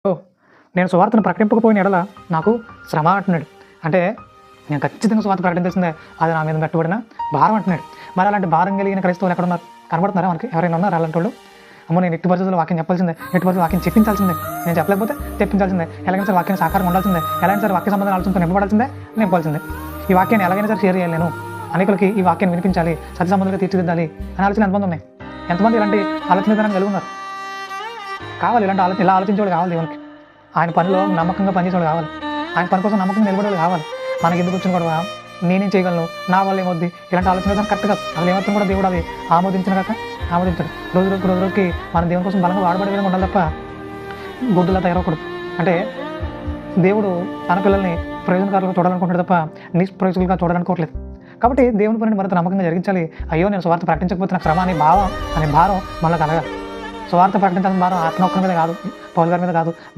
ఓహ్! నేను సువార్తను ప్రకటింపకపోయిన ఎడల నాకు శ్రమ అంటున్నాడు. అంటే నేను ఖచ్చితంగా సువార్త ప్రకటించాల్సిందే. అది నా మీద కట్టుబడిన భారం అంటున్నాడు. మరి అలాంటి భారం కలిగిన క్రైస్తవులు ఎక్కడున్నారు? కనబడుతున్నారా మనకి? ఎవరైనా ఉన్నారా అలాంటోళ్ళు? అమ్మో! నేను ఎట్టి పరిస్థితుల్లో వాక్యం చెప్పాల్సిందే. ఎట్టి పరిస్థితుల్లో వాక్యం చెప్పించాల్సిందే. నేను చెప్పలేకపోతే తెప్పించాల్సిందే. ఎలాగైనా సరే వాక్యానికి సహకారంగా ఉండాల్సిందే. ఎలాగైనా సరే వాక్య సంబంధాల ఆలోచనతో నింపబడాల్సిందే, నింపాల్సిందే. ఈ వాక్యాన్ని ఎలాగైనా సరే షేర్ చేయాలి నేను. అనేకులకి ఈ వాక్యాన్ని వినిపించాలి, సత్య సంబంధులుగా తీర్చిదిద్దాలి అనే ఆలోచన ఎంతమంది ఉన్నాయి? ఎంతమంది ఇలాంటి ఆలోచన విధానం కలిగి ఉన్నారు? కావాలి ఇలాంటి ఇలా ఆలోచించేవాడు కావాలి దేవునికి. ఆయన పనిలో నమ్మకంగా పనిచేసేవాడు కావాలి. ఆయన పని కోసం నమ్మకంగా నిలబడేవాడు కావాలి. మనకి ఎందుకు వచ్చిన గొడవ, నేనేం చేయగలను, నా వల్ల ఏమవుద్ది, ఇలాంటి ఆలోచన విధానం కరెక్ట్ కాదు. అసలు ఏమాత్రం కూడా దేవుడు అది ఆమోదించిన కాక ఆమోదించాడు. రోజుకి మన దేవుని కోసం బలంగా వాడబడే విధంగా ఉండాలి తప్ప గుడ్డులా తయారవకూడదు. అంటే దేవుడు తన పిల్లల్ని ప్రయోజనకారులుగా చూడాలనుకుంటాడు తప్ప నిష్ప్రయోజకులుగా చూడాలనుకోవట్లేదు. కాబట్టి దేవుని పనిని మరింత నమ్మకంగా జరిగించాలి. అయ్యో నేను సువార్త ప్రకటించకపోతే నాకు శ్రమ అనే భారం మనలో కలగాలి. సువార్త ప్రకటించాల్సిన భారం ఆత్మ ఒక్కరి మీద కాదు, పౌలు గారి మీద కాదు.